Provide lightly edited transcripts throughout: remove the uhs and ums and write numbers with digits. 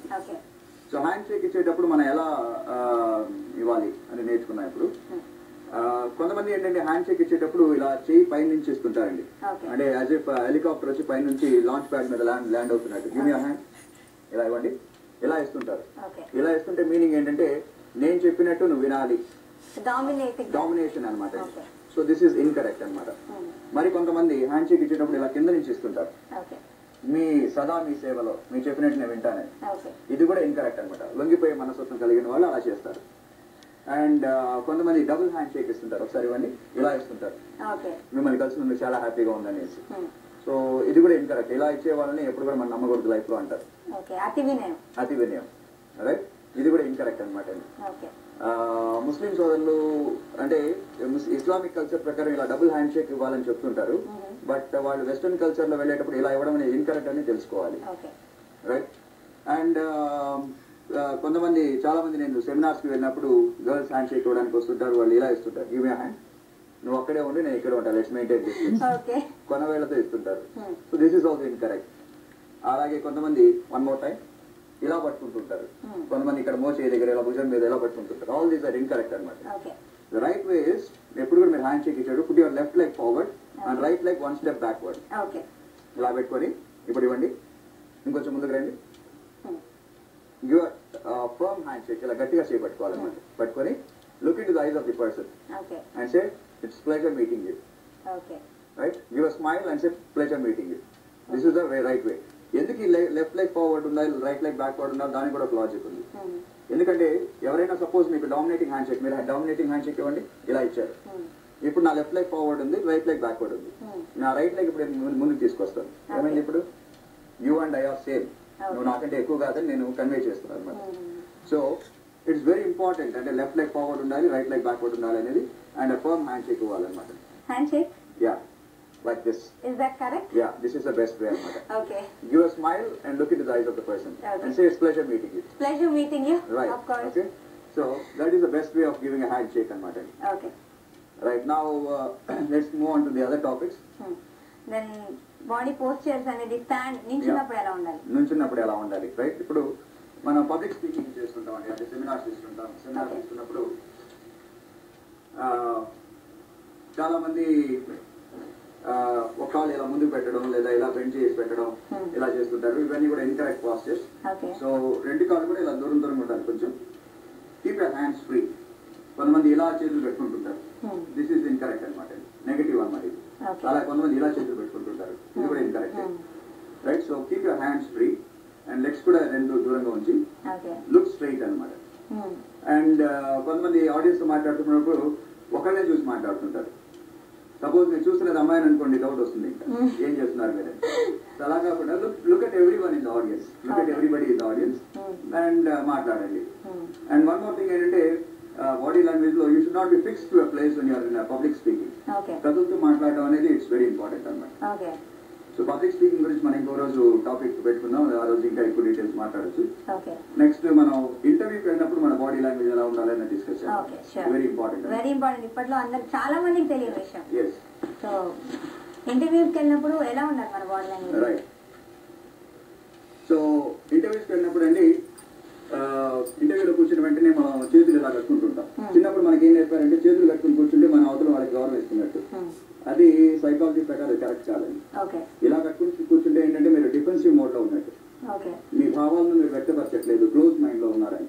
Question. So hand shake ఇచ్చేటప్పుడు మనం ఎలా ఇవ్వాలి అని నేర్చుకున్నాం ఇప్పుడు. కొంతమంది ఏంటంటే హ్యాండ్ షేక్ ఇచ్చేటప్పుడు ఇలా చేయి పైన నుంచి ఇస్తుంటారండి. అంటే యాజ్ ఏ హెలికాప్టర్ వచ్చి పైన నుంచి లాంచ్ ప్యాడ్ మీద ల్యాండ్ అవుతున్నట్టు గివ్ మీ హ్యాండ్ ఇలా ఇవ్వండి, ఇలా ఇస్తుంటారు. ఇలా ఇస్తుంటే మీనింగ్ ఏంటంటే నేను చెప్పినట్టు నువ్వు వినాలి, డామినేషన్ అనమాట. సో దిస్ ఈస్ ఇన్కరెక్ట్ అనమాట. మరి కొంతమంది హ్యాండ్ షేక్ ఇచ్చేటప్పుడు ఇలా కింద నుంచి ఇస్తుంటారు, మీ సదా మీ సేవలో మీ చెప్పినట్టు నేను వింటానని. ఇది కూడా ఇన్కరెక్ట్ అనమాట. లొంగిపోయే మనస్తత్వం కలిగిన వాళ్ళు అలా చేస్తారు. అండ్ కొంతమంది డబుల్ హ్యాండ్ షేక్ ఇస్తుంటారు. ఒకసారి ఇవ్వండి, ఇలా ఇస్తుంటారు, మిమ్మల్ని కలిసి చాలా హ్యాపీగా ఉందనేసి. సో ఇది కూడా ఇన్కరెక్ట్. ఇలా ఇచ్చే వాళ్ళని ఎప్పుడు కూడా మనం నమ్మకూడదు లైఫ్ లో అంటారు. అతి వినయం, రైట్? ఇది కూడా ఇన్కరెక్ట్ అనమాట. ముస్లిం సోదరులు అంటే ఇస్లామిక్ కల్చర్ ప్రకారం ఇలా డబుల్ హ్యాండ్ షేక్ ఇవ్వాలని చెప్తుంటారు. బట్ వాళ్ళు వెస్టర్న్ కల్చర్ లో వెళ్ళేటప్పుడు ఇలా ఇవ్వడం అనేది ఇన్కరెక్ట్ అని తెలుసుకోవాలి, రైట్? అండ్ కొంతమంది చాలా మంది నేను సెమినార్స్ కి వెళ్ళినప్పుడు గర్ల్స్ హ్యాండ్ షేక్ ఇవ్వడానికి వస్తుంటారు. వాళ్ళు ఇలా ఇస్తుంటారు, గివ్ మీ హ్యాండ్, నువ్వు అక్కడే ఉండి నేను ఇక్కడ ఉంటాను, లెట్స్ మెయింటైన్ డిస్టెన్స్, కొన వేళతో ఇస్తుంటారు. So this is also incorrect. అలాగే కొంతమంది వన్ మోర్ టైం ఇలా పట్టుకుంటుంటారు. కొంతమంది ఇక్కడ మోచే దగ్గర ఇలా భుజం మీద ఇలా పట్టుకుంటుంటారు. ఆల్ దీస్ ఆర్ ఇన్కరెక్ట్ అనమాట. ద రైట్ వే ఇస్ ఎప్పుడు కూడా మీరు హ్యాండ్ షేక్ ఇచ్చాడు, put your left leg forward and right leg one step backward. ఇలా పెట్టుకొని ఇప్పుడు ఇవ్వండి, ఇంకొంచెం ముందుకు రండి. యువర్ ఫర్మ్ హ్యాండ్ షేక్ ఇలా గట్టిగా చేపట్టుకోవాలన్నమాట. పట్టుకొని look into the eyes of the person and say it's pleasure meeting you, right? Give a smile and say pleasure meeting you. This is the right way. ఎందుకు left leg forward ఉండాలి, right leg backward ఉండాలి, దానికి కూడా ఒక logic ఉంది. ఎందుకంటే ఎవరైనా suppose మీకు డామినేటింగ్ హ్యాండ్ షేక్, మీరు డామినేటింగ్ హ్యాండ్ షేక్ ఇవ్వండి, ఇలా ఇచ్చారు. ఇప్పుడు నా లెఫ్ట్ లెగ్ ఫార్వర్డ్ ఉంది, రైట్ లెగ్ బ్యాక్వర్డ్ ఉంది. నా రైట్ లెగ్ ఇప్పుడు ముందుకు తీసుకొస్తాను. ఏమైంది ఇప్పుడు? You and I are same, నువ్వు నాకంటే ఎక్కువ కాదని నేను కన్వే చేస్తున్నాను అనమాట. So it's very important. అంటే లెఫ్ట్ లెగ్ ఫార్వర్డ్ ఉండాలి, రైట్ లెగ్ బ్యాక్వర్డ్ ఉండాలి అనేది. అండ్ ఫర్మ్ హ్యాండ్ షేక్ ఇవ్వాలన్నమాట. Hand shake, yeah, like this. Is that correct? Yeah, this is the best way. Okay. Give a smile and look into the eyes of the person and say it's pleasure meeting you. Pleasure meeting you. Right. Of course. Okay. So that is the best way of giving a handshake and matter. Okay. Right now, let's move on to the other topics. Then body postures అనేది stand నించున్నప్పుడు ఎలా ఉండాలి? నించున్నప్పుడు ఎలా ఉండాలి, right? ఇప్పుడు మనం public speaking చేస్తుంటాం అండి, అంటే సెమినార్స్ ఇస్తుంటాం. సెమినార్స్ ఇస్తున్నప్పుడు చాలా మంది ఒక కాలు ఇలా ముందుకు పెట్టడం లేదా ఇలా బెండ్ చేసి పెట్టడం ఇలా చేస్తుంటారు. ఇవన్నీ కూడా ఇన్కరెక్ట్ పాస్చర్స్. సో రెండు కాళ్ళు కూడా ఇలా దూరం దూరంగా ఉండాలి. కొంచెం కీప్ యువర్ హ్యాండ్స్ ఫ్రీ. కొంతమంది ఇలా చేతులు పెట్టుకుంటుంటారు, దిస్ ఈస్ ఇన్కరెక్ట్ అనమాట, నెగటివ్ అనమాట ఇది. అలా కొంతమంది ఇలా చేతులు పెట్టుకుంటుంటారు, ఇది కూడా incorrect, right? So keep your hands free and legs కూడా రెండు దూరంగా ఉంచి లుక్ స్ట్రైట్ అనమాట. అండ్ కొంతమంది ఆడియన్స్ తో మాట్లాడుతున్నప్పుడు ఒకళ్ళనే చూసి మాట్లాడుతుంటారు. సపోజ్ నేను చూస్తున్నది అమ్మాయిని అనుకోండి, డౌట్ వస్తుంది, ఇంకా ఏం చేస్తున్నారు మీరు. అలా కాకుండా look at every one in the audience, look at everybody in the audience and మాట్లాడండి. అండ్ వన్ మోర్ థింగ్ ఏంటంటే బాడీ లాంగ్వేజ్ లో you should not be fix to a place when you're in public speaking. కదులుతూ మాట్లాడడం అనేది it's very important అన్నమాట. So public speaking గురించి మనం ఇంకో రోజు టాపిక్ పెట్టుకుందాం, ఆ రోజు ఇంకా ఎక్కువ డీటెయిల్స్ మాట్లాడచ్చు. నెక్స్ట్ మనం ఇంటర్వ్యూకి వెళ్ళినప్పుడు మన బాడీ లాంగ్వేజ్ ఎలా ఉండాలని డిస్కస్ చేయాలి. Very important, very important. ఇప్పట్లో అందరికి చాలా మందికి తెలియని విషయం. సో ఇంటర్వ్యూకి వెళ్ళినప్పుడు ఎలా ఉండాలి మన బాడీ లాంగ్వేజ్, రైట్? సో ఇంటర్వ్యూస్కి వెళ్ళినప్పుడు అండి, ఇంటర్వ్యూలో కూర్చున్న వెంటనే మనం చేతులు ఇలా కట్టుకుంటుంటాం. చిన్నప్పుడు మనకి ఏం చెప్పారంటే చేతులు కట్టుకుని కూర్చుంటే మన అవతల వాళ్ళకి గౌరవం ఇస్తున్నట్టు. అది సైకాలజీ ప్రకారం కరెక్ట్ కాదండి. ఇలా కట్టుకుని కూర్చుంటే ఏంటంటే మీరు డిఫెన్సివ్ మోడ్ లో ఉన్నట్టు, మీ భావాలను మీరు వ్యక్తపరచట్లేదు, క్లోజ్ మైండ్ లో ఉన్నారని.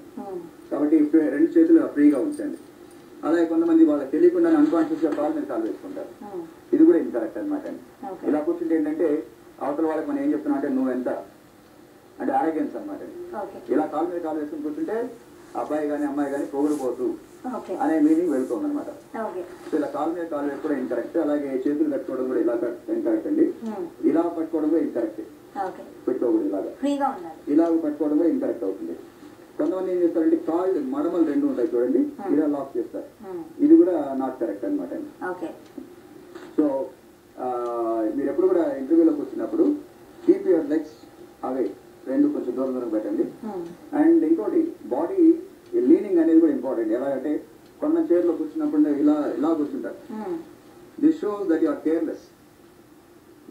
కాబట్టి రెండు చేతులు ఫ్రీగా ఉంచండి. అలాగే కొంతమంది వాళ్ళకి తెలియకుండా అన్కాన్షియస్ గా కాల్ మీద కాల్ వేసుకుంటారు, ఇది కూడా ఇన్కరెక్ట్ అనమాట అండి. ఇలా కూర్చుంటే ఏంటంటే అవతల వాళ్ళకి మనం ఏం చెప్తున్నాం అంటే నువ్వు ఎంత అంటే ఆరోగ్యన్స్ అనమాట. ఇలా కాల్ మీద కాల్ వేసుకుని కూర్చుంటే అబ్బాయి కానీ అమ్మాయి కానీ పొగడిపోతూ అనే మీనింగ్ వెళ్తుంది అనమాట. సో ఇలా కాల్ మీద కాల్ వేసుకోవడం ఇన్కరెక్ట్. అలాగే చేతులు కట్టుకోవడం కూడా ఇలా ఇన్కరెక్ట్ అండి. ఇలా పట్టుకోవడం కూడా ఇన్కరెక్ట్, పెట్టుకోకూడదు. ఇలా పట్టుకోవడం కూడా ఇన్కరెక్ట్ అవుతుంది. కొంతమంది ఏం చేస్తారంటే కాళ్ళు మడమలు రెండు ఉంటాయి చూడండి, ఇలా లాక్ చేస్తారు, ఇది కూడా నాట్ కరెక్ట్ అనమాట. సో మీరు ఎప్పుడు కూడా ఇంటర్వ్యూలోకి వచ్చినప్పుడు కీప్ యువర్ లెగ్స్ అవే, రెండు కొంచెం దూరం దూరం పెట్టండి. అండ్ ఇంకోటి బాడీ లీనింగ్ అనేది కూడా ఇంపార్టెంట్. ఎలాగంటే కొంత చైర్లో కూర్చున్నప్పుడు ఇలా కూర్చుంటారు, this shows that you are careless,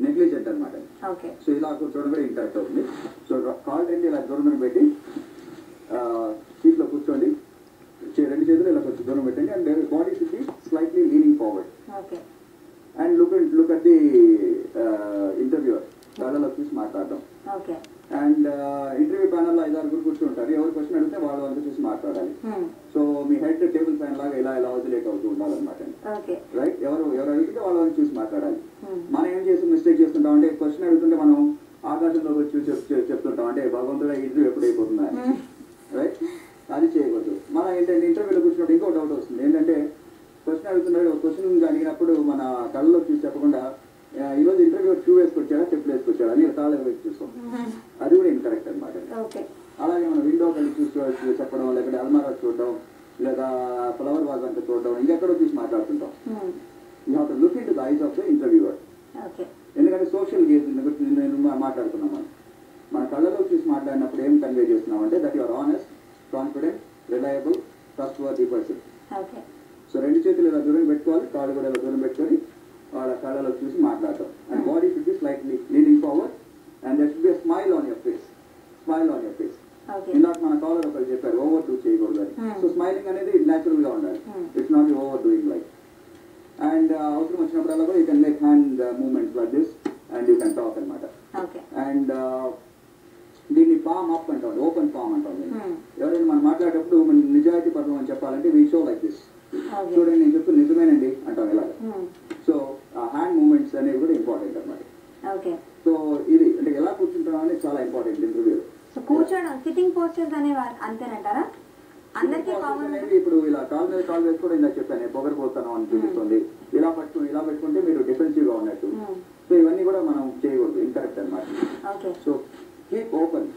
negligent అనమాట. సో ఇలా కూర్చోవడం కూడా ఇన్కరెక్ట్ అవుతుంది. సో కాల్ రెండు ఇలా దూరం దూరం పెట్టి ఇంటర్వ్యూ ప్యానల్ లో 5-6 కూర్చుంటారు. ఎవరు క్వశ్చన్ అడిగితే వాళ్ళు అంతా చూసి మాట్లాడాలి. సో మీ హెడ్ టేబుల్ ఫ్యాన్ లాగా ఇలా ఆసిలేట్ అవుతూ ఉండాలన్నమాట. రైట్, ఎవరు అడిగితే వాళ్ళని చూసి మాట్లాడాలి. మనం ఏం చేసి మిస్టేక్ చేస్తుంటాం అంటే క్వశ్చన్ అడుగుతుంటే మనం ఆకాశంలోకి వచ్చి చెప్తుంటాం అంటే భగవంతుడా ఇంటర్వ్యూ ఎప్పుడైపోతుందా. రైట్, అది చేయకూడదు. మనం ఏంటంటే ఇంటర్వ్యూలో కూర్చున్నప్పుడు ఇంకో డౌట్ వస్తుంది ఏంటంటే క్వశ్చన్ అడుగుతున్నాడు, క్వశ్చన్ అడిగినప్పుడు మన కళ్ళలో చూసి చెప్పకుండా ఈరోజు ఇంటర్వ్యూ షూ వేసుకొచ్చాడా చెప్పులు వేసుకొచ్చాడా అని కాళ్ళ వేసి చూస్తాం. అది కూడా ఇన్కరెక్ట్ అనమాట. అలాగే మనం విండో కలిసి చూసి చెప్పడం, లేకపోతే అల్మారా చూడడం, లేదా ఫ్లవర్ వాజ్ అంటే చూడడం, ఇంకెక్కడో చూసి మాట్లాడుతుంటాం. You have to look into the eyes of the interviewer. ఎందుకంటే సోషల్ గేజ్ నేను మాట్లాడుతున్నాం. మన కళ్ళలో చూసి మాట్లాడినప్పుడు ఏం కన్వే చేస్తున్నాం అంటే that your honest, confident, reliable, trust worthy person. So 2 చేతులు ఇలా దూరం పెట్టుకోవాలి, కాళ్ళు కూడా ఇలా దూరం పెట్టుకొని వాళ్ళ కళ్ళలో చూసి మాట్లాడటం. And body should be slightly leaning forward and there should be smile on your face. ఇందాక మన కాలర్ ఒకరు చెప్పారు ఓవర్ డూ చేయకూడదు అని. సో స్మైలింగ్ అనేది న్యాచురల్ గా ఉండాలి. It's not over doing like. And అవసరం వచ్చినప్పుడల్లా కూడా you can make hand movements like this and you can talk అనమాట. అండ్ దీన్ని పామ్ అప్ అంటాం, ఓపెన్ పామ్ అంటాం. ఎవరైనా మనం మాట్లాడేటప్పుడు మన నిజాయితీ పదం అని చెప్పాలంటే వీ షో లైక్ దిస్. చూడండి నేను చెప్తే నిజమేనండి అంటాం ఇలాగ. సో హ్యాండ్ మూవ్మెంట్స్ అనేవి కూడా ఇంపార్టెంట్ అనమాట. సో ఇది అంటే ఎలా కూర్చుంటాం అనేది చాలా ఇంపార్టెంట్ ఇంటర్వ్యూలో. కూర్చోడం సిట్టింగ్ పోస్చర్స్ అనేవి అంతేనంటారా? అందరికీ అనేది ఇప్పుడు ఇలా కాల్ మీద కాల్ వేసుకోవడం ఇందాక చెప్పాను పొగరు పోతాను అని చూపిస్తుంది. ఇలా పెట్టుకుంటే మీరు డిఫెన్సివ్ గా ఉన్నట్టు. సో ఇవన్నీ కూడా మనం చేయకూడదు, ఇన్కరెక్ట్ అనమాట. So keep open,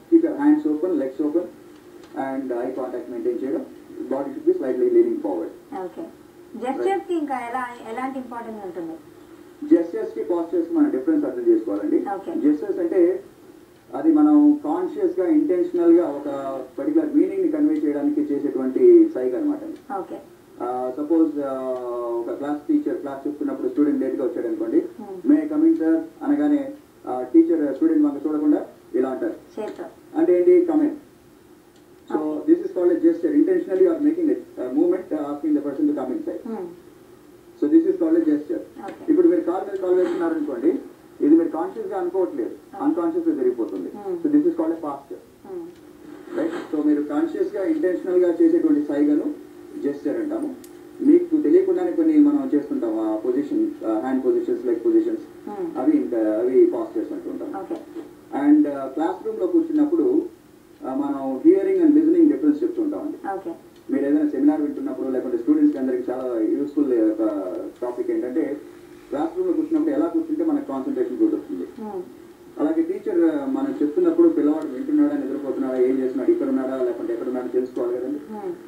keep your hands open, legs open and eye contact maintain చేయడం. Body should be slightly leaning forward. Gestures కి ఇంకా ఎలాంటి ఇంపార్టెన్స్ ఉంటుంది? జెస్చర్స్ కి పాస్చర్స్ మనం డిఫరెన్స్ అర్థం చేసుకోవాలండి. జెస్చర్స్ అంటే అది మనం కాన్షియస్ గా ఇంటెన్షనల్ గా ఒక పర్టికులర్ మీనింగ్ ని కన్వే చేయడానికి చేసేటువంటి సైగ్ అనమాట. సపోజ్ ఒక క్లాస్ టీచర్ క్లాస్ చెప్తున్నప్పుడు స్టూడెంట్ లేట్ గా వచ్చాడు అనుకోండి, మే కమింగ్ సార్ అనగానే టీచర్ స్టూడెంట్ వంక చూడకుండా ఇలా అంటారు అంటే ఏంటి coming. So this is called a gesture. Intentionally or making a movement asking the person to come inside. So this is called a gesture. ఇప్పుడు మీరు కాల్ మీద కాల్ వేస్తున్నారు అనుకోండి, ఇది మీరు కాన్షియస్ గా అనుకోవట్లేదు, అన్కాన్షియస్ గా జరిగిపోతుంది. So this is called a posture. Right, so మీరు కాన్షియస్ గా ఇంటెన్షనల్ గా చేసేటువంటి సైగను జెస్చర్ అంటాము. మీకు తెలియకుండానే కొన్ని మనం చేస్తుంటాం position, hand positions, leg positions, అవి పాస్చర్స్ అంటుంటాం. అండ్ క్లాస్ రూమ్ లో కూర్చున్నప్పుడు మనం హియరింగ్ అండ్ లిజనింగ్ డిఫరెన్స్ చెప్తుంటామండి. మీరు ఏదైనా సెమినార్ వింటున్నప్పుడు లేకపోతే స్టూడెంట్స్ అందరికి చాలా యూస్ఫుల్ టాపిక్ ఏంటంటే క్లాస్ రూమ్ లో కూర్చున్నప్పుడు ఎలా కూర్చుంటే మనకు కాన్సన్ట్రేషన్ కూడా వస్తుంది. అలాగే టీచర్ మనం చెప్తున్నప్పుడు పిల్లవాడు వింటున్నాడా, నిద్రపోతున్నాడా, ఏం చేస్తున్నాడు, ఇక్కడ ఉన్నాడా లేకపోతే ఎక్కడ ఉన్నాడో తెలుసుకోవాలి కదండి.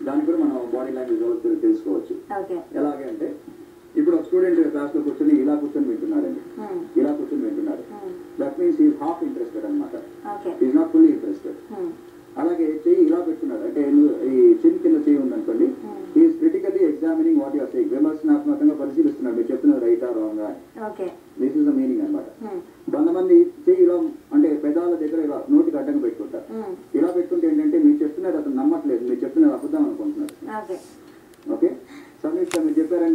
దానికి కూడా మనం బాడీ లాంగ్వేజ్ తెలుసుకోవచ్చు. ఎలాగే అంటే ఇప్పుడు ఒక స్టూడెంట్ క్లాస్ లో కూర్చొని ఇలా కూర్చొని వింటున్నాడండి, ఇలా కూర్చొని వింటున్నాడు. That means is half interested అనమాట, ఈజ్ నాట్ ఫుల్లీ ఇంట్రెస్టెడ్. అలాగే చెయ్యి ఇలా పెట్టుకున్నాడు అంటే ఈ చిన్ కింద చెయ్యి ఉందనుకోండి, is critically examining what your saying. విమర్శనాత్మకంగా పరిశీలిస్తున్నాడు మీరు చెప్తున్నది రైటా రాంగా. దిస్ ఇస్ ద మీనింగ్ అనమాట. కొంతమంది చెయ్యి ఇలా అంటే పెదాల దగ్గర ఇలా నోటికి అడ్డంగా పెట్టుకుంటారు. ఇలా పెట్టుకుంటే ఏంటంటే మీరు చెప్తున్నది అతను నమ్మట్లేదు, మీరు చెప్తున్నది అబద్ధం అనుకుంటున్నారు. ఓకే, సమీక్ష మీరు చెప్పారనుకో